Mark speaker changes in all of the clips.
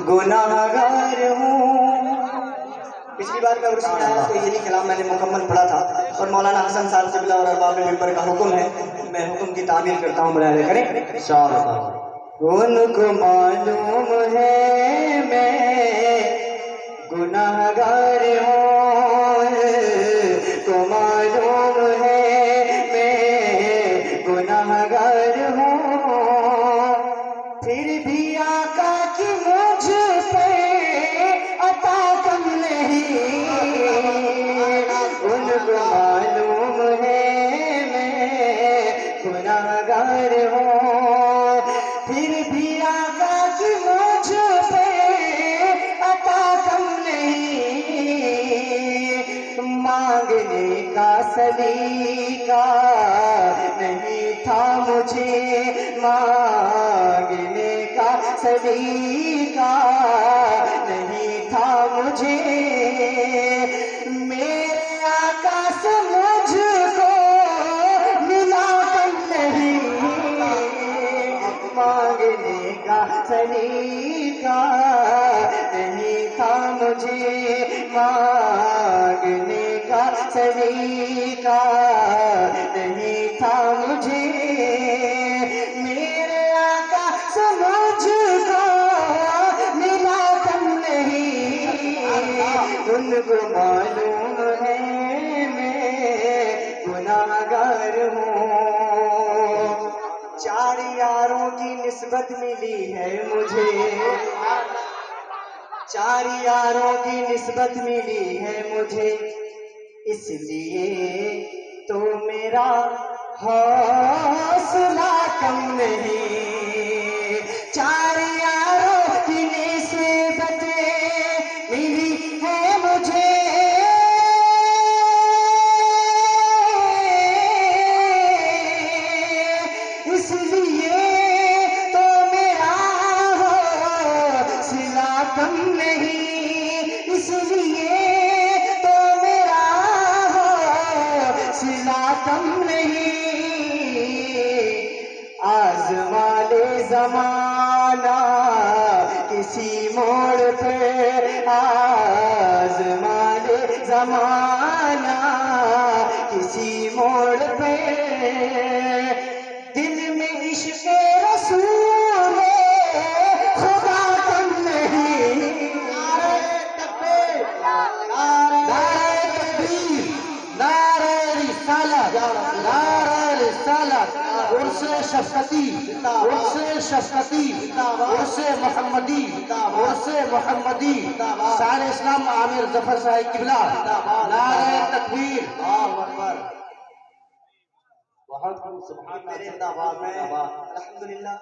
Speaker 1: गुनाहगार हूँ. पिछली बार मैं उर्स में आया तो यही कलाम मैंने मुकम्मल पढ़ा था और मौलाना हसन साहब क़िबला और अरबाब मिंबर का हुक्म है, मैं हुक्म की तामील करता हूँ. मुलाहिज़ा करें. उनको मालूम है मैं गुनाहगार हूँ, को मालूम है मैं गुनाहगार हूँ, फिर भी आका की मुझ पे अता कम नहीं. उनको मालूम है मैं गुनाहगार हूँ, फिर भी आका की मुझ पे अता कम नहीं. मांगने का सलीका नहीं था मुझे, मांगने का सलीका नहीं था मुझे, मेरे आका से मुझको मिला कम नहीं. मांगने का सलीका नहीं था मुझे, मांगने का सलीका नहीं था मुझे, मेरे आका से मुझको मिला कम नहीं. उनको मालूम है मैं गुनाहगार हूँ. चार यारों की निस्बत मिली है मुझे, चार यारों की निस्बत मिली है मुझे, इसलिए तो मेरा हौसला कम नहीं. चार यारों की निस्बत मिली है मुझे, इसलिए तो मेरा हौसला कम नहीं, इसलिए तो मेरा हौसला कम नहीं. आज़मा ले ज़माना किसी मोड़ पे, आज़मा ले ज़माना किसी मोड़ पे, दिल में इश्क़ रसूल खुदा कम नहीं. नारे तकबीर, नारे तकबीर, नारे रिसालत, नारे रिसालत, उर्से शफ़क़ती, उर्से शफ़क़ती, उर्से मोहम्मदी, उर्से मोहम्मदी, सारे इस्लाम आमिर ज़फ़र साहिब क़िबला. नारे तकबीर. अल्हम्दुलिल्लाह.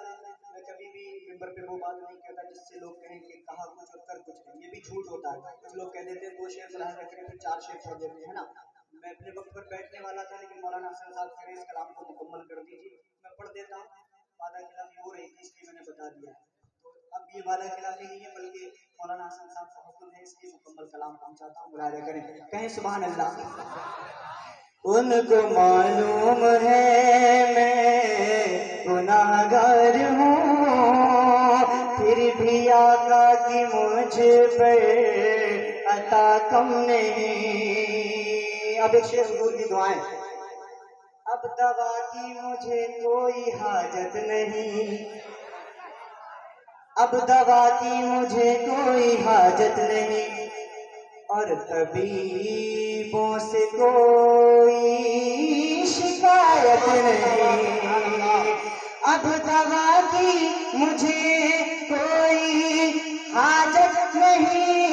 Speaker 1: मैं कभी भी मिंबर पे वो बात नहीं कहता जिससे लोग कहें कि कहा कुछ और कर कुछ नहीं. ये भी झूठ होता है. कुछ लोग कह देते हैं 2 शेर मुलाहिज़ा करें फिर 4 शेर पढ़ देते हैं ना. मैं अपने वक्त पर बैठने वाला था लेकिन मौलाना हसन साहब करें इस कलाम को मुकम्मल कर दीजिए. मैं पढ़ देता हूँ. वादा खिलाफी हो रही थी इसलिए मैंने बता दिया. तो अब ये वादा खिलाफी नहीं है बल्कि मौलाना हसन साहब का हुक्म है, इसलिए मुकम्मल कलाम पहुँचाता हूँ. मुलाहिज़ा करें. कहें सुभान अल्लाह. उनको मालूम है मैं गुनाहगार हूँ, फिर भी आका की मुझ पे अता कम नहीं. अब एक शेर हुजूर की दुआएं. अब दवा की मुझे कोई हाजत नहीं, अब दवा की मुझे कोई हाजत नहीं, और तबीबों से कोई शिकायत नहीं. अब दवा की मुझे कोई हाजत नहीं,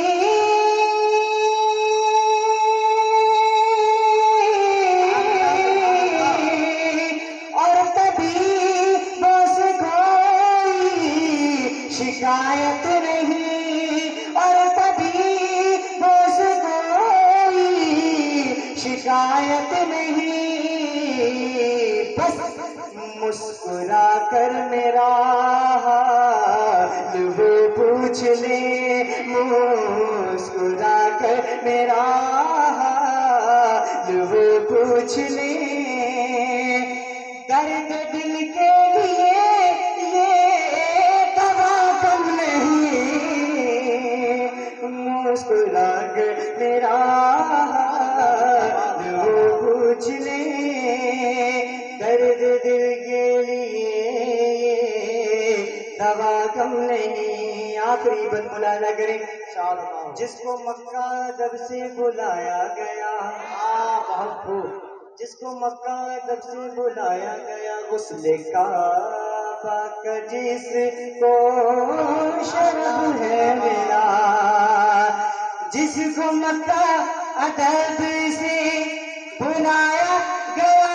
Speaker 1: और तबीबों से कोई शिकायत नहीं, और तबीबों से कोई शिकायत नहीं. बस मुस्कुरा कर मेरा हाल वो पूछ ले, मुस्कुरा कर मेरा हाल वो पूछ ले. दर्द दिल के लिए ये दवा कम नहीं. نہیں. آخری بند ملاحظہ کریں. جس کو مکہ ادب سے بلایا گیا, بہت خوب, جس کو مکہ ادب سے بلایا گیا, غسل کعبہ کا جس کو شرف ہے میرا, جس کو مکہ ادب سے بلایا گیا,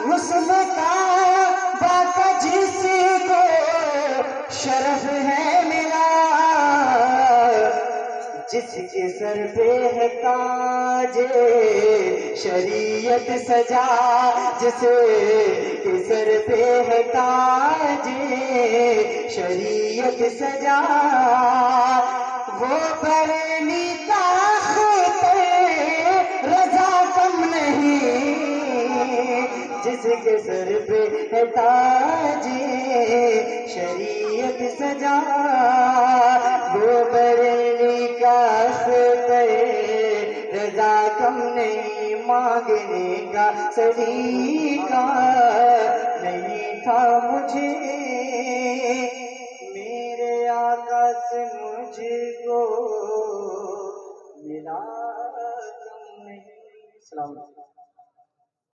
Speaker 1: غسل کعبہ کا جس کو شرف ہے میرا, جس کے سر پہ ہے تاج شریعت سجا, جس کے سر پہ ہے تاج شریعت سجا, وہ بریلی تاخت رضا کم نہیں, جس کے سر پہ ہے تاج شریعت سجا, وہ بریلی کا رضا کم نہیں, مانگنے کا سلیقہ نہیں تھا مجھے